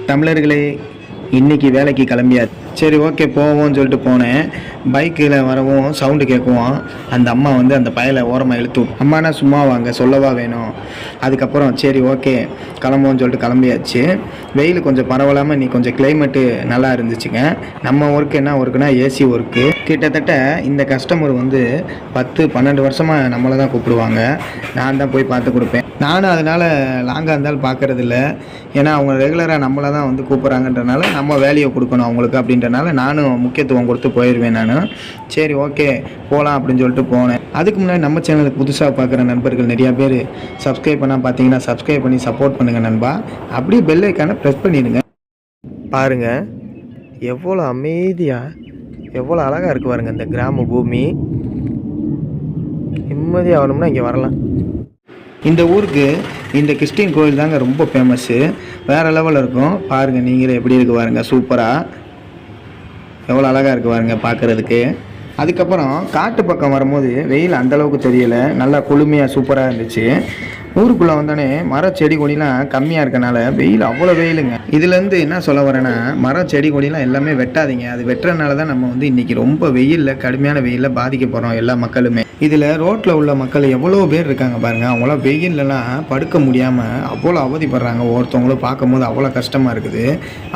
தமிழர்களே, இன்றைக்கி வேலைக்கு கிளம்பியாச்சு. சரி, ஓகே போவோம்னு சொல்லிட்டு போனேன். பைக்கில் வரவும் சவுண்டு கேட்குவோம். அந்த அம்மா வந்து அந்த பயலை ஓரமாக இழுத்து அம்மானா சும்மா வாங்க சொல்லவா வேணும். அதுக்கப்புறம் சரி ஓகே கிளம்புவோம்னு சொல்லிட்டு கிளம்பியாச்சு. வெயில் கொஞ்சம் பரவலாமல் நீ கொஞ்சம் கிளைமேட்டு நல்லா இருந்துச்சுங்க. நம்ம ஒர்க்கு என்ன ஒர்க்குனா ஏசி ஒர்க்கு. கிட்டத்தட்ட இந்த கஸ்டமர் வந்து 10-12 வருஷமாக நம்மளை தான் கூப்பிடுவாங்க. நான் தான் போய் பார்த்து கொடுப்பேன். நானும் அதனால் லாங்காக இருந்தாலும் பார்க்குறதில்ல. ஏன்னா அவங்க ரெகுலராக நம்மளை தான் வந்து கூப்பிட்றாங்கன்றனால நம்ம வேலையை கொடுக்கணும் அவங்களுக்கு அப்படின்றனால நானும் முக்கியத்துவம் கொடுத்து போயிடுவேன். நான் சரி ஓகே போகலாம் அப்படின்னு சொல்லிட்டு போனேன். அதுக்கு முன்னாடி நம்ம சேனலுக்கு புதுசாக பார்க்குற நண்பர்கள் நிறையா பேர் சப்ஸ்கிரைப் பண்ணால் பார்த்தீங்கன்னா சப்ஸ்கிரைப் பண்ணி சப்போர்ட் பண்ணுங்கள் நண்பா. அப்படியே பெல் ஐக்கானை ப்ரெஸ் பண்ணிடுங்க. பாருங்கள் எவ்வளோ அமைதியாக எவ்வளோ அழகாக இருக்குது பாருங்கள் இந்த கிராம பூமி. நிம்மதியாக ஆகணும்னா இங்கே வரலாம். இந்த ஊருக்கு இந்த கிறிஸ்டின் கோயில் தாங்க ரொம்ப ஃபேமஸ்ஸு. வேறு லெவலில் இருக்கும். பாருங்கள் நீங்களே எப்படி இருக்குது பாருங்கள். சூப்பராக எவ்வளோ அழகாக இருக்குது பாருங்கள் பார்க்குறதுக்கு. அதுக்கப்புறம் காட்டு பக்கம் வரும்போது வெயில் அந்தளவுக்கு தெரியலை. நல்லா குளுமையாக சூப்பராக இருந்துச்சு. ஊருக்குள்ளே வந்தோடனே மரம் செடி கொடிலாம் கம்மியாக இருக்கனால வெயில் அவ்வளோ வெயிலுங்க. இதுலேருந்து என்ன சொல்ல வரேன்னா, மரம் செடி கொடிலாம் எல்லாமே வெட்டாதீங்க. அது வெட்டுறதுனால தான் நம்ம வந்து இன்றைக்கி ரொம்ப வெயிலில் கடுமையான வெயிலில் பாதிக்க போகிறோம் எல்லா மக்களுமே. இதில் ரோட்டில் உள்ள மக்கள் எவ்வளோ பேர் இருக்காங்க பாருங்கள். அவங்களாம் வெயிலெலாம் படுக்க முடியாமல் அவ்வளோ அவதிப்படுறாங்க. ஒருத்தவங்களும் பார்க்கும்போது அவ்வளோ கஷ்டமாக இருக்குது.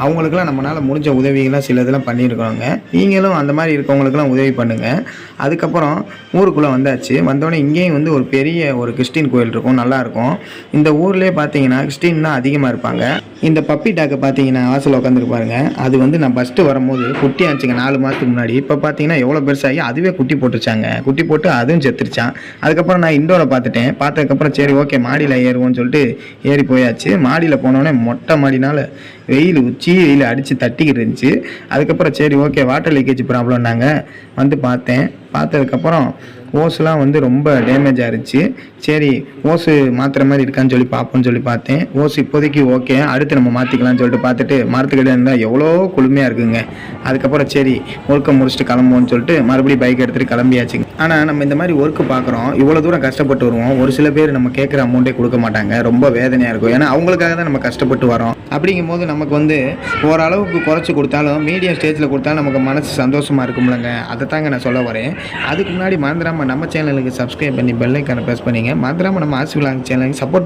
அவங்களுக்குலாம் நம்மளால் முடிஞ்ச உதவிகள்லாம் சில இதெல்லாம் பண்ணியிருக்கோங்க. நீங்களும் அந்த மாதிரி இருக்கவங்களுக்குலாம் உதவி பண்ணுங்கள். அதுக்கப்புறம் ஊருக்குள்ளே வந்தாச்சு. வந்தோடனே இங்கேயும் வந்து ஒரு பெரிய ஒரு கிறிஸ்டின் கோயில் இருக்கும், நல்லாயிருக்கும். இந்த ஊர்லேயே பார்த்தீங்கன்னா கிறிஸ்டின் தான் அதிகமாக இருப்பாங்க. இந்த பப்பி டாக்கை பார்த்தீங்கன்னா வாசல் உட்காந்துருக்கு பாருங்க. அது வந்து நான் ஃபஸ்ட்டு வரும்போது குட்டி ஆச்சுங்க 4 மாதத்துக்கு முன்னாடி. இப்போ பார்த்தீங்கன்னா எவ்வளோ பெருசாகி அதுவே குட்டி போட்டுருச்சாங்க. குட்டி போட்டு அதுவும் செத்துருச்சான். அதுக்கப்புறம் நான் இண்டோரை பார்த்ததுக்கப்புறம் சரி ஓகே மாடியில் ஏறுவோம்னு சொல்லிட்டு ஏறி போயாச்சு. மாடியில் போனோடனே மொட்டை மாடினால வெயில் உச்சி வெயில் அடித்து தட்டிக்கிட்டு இருந்துச்சு. அதுக்கப்புறம் சரி ஓகே வாட்டர் லீக்கேஜ் ப்ராப்ளம்னாங்க. வந்து பார்த்ததுக்கப்புறம் ஓஸ்லாம் வந்து ரொம்ப டேமேஜ் ஆகிருச்சு. சரி ஓஸு மாற்றுற மாதிரி இருக்கான்னு சொல்லி பார்ப்போம்னு சொல்லி பார்த்தேன். ஓஸ் இப்போதைக்கு ஓகே, அடுத்து நம்ம மாற்றிக்கலாம்னு சொல்லிட்டு பார்த்துட்டு மரத்துக்கிட்ட இருந்தால் எவ்வளோ குளுமையாக இருக்குங்க. அதுக்கப்புறம் சரி ஒர்க்கை முடிச்சுட்டு கிளம்புவோம்னு சொல்லிட்டு மறுபடியும் பைக் எடுத்துகிட்டு கிளம்பியாச்சுங்க. ஆனால் நம்ம இந்த மாதிரி ஒர்க்கு பார்க்குறோம், இவ்வளோ தூரம் கஷ்டப்பட்டு வருவோம். ஒரு சில பேர் நம்ம கேட்குற அமௌண்ட்டே கொடுக்க மாட்டாங்க. ரொம்ப வேதனையாக இருக்கும். ஏன்னா அவங்களுக்காக தான் நம்ம கஷ்டப்பட்டு வரோம். அப்படிங்கும்போது நமக்கு வந்து ஓரளவுக்கு குறைச்சி கொடுத்தாலும் மீடியம் ஸ்டேஜில் கொடுத்தாலும் நமக்கு மனசு சந்தோஷமாக இருக்கும்லங்க. அதை தாங்க நான் சொல்ல வரேன். அதுக்கு முன்னாடி மறந்துடாமல் நம்ம சேனலுக்கு சப்ஸ்கிரைப் பண்ணி பெல் ஐக்கானை ப்ரெஸ் பண்ணிங்க. மறந்துடாமல் நம்ம ஆர்சி விலாங் சேனலுக்கு சப்போர்ட் பண்ணி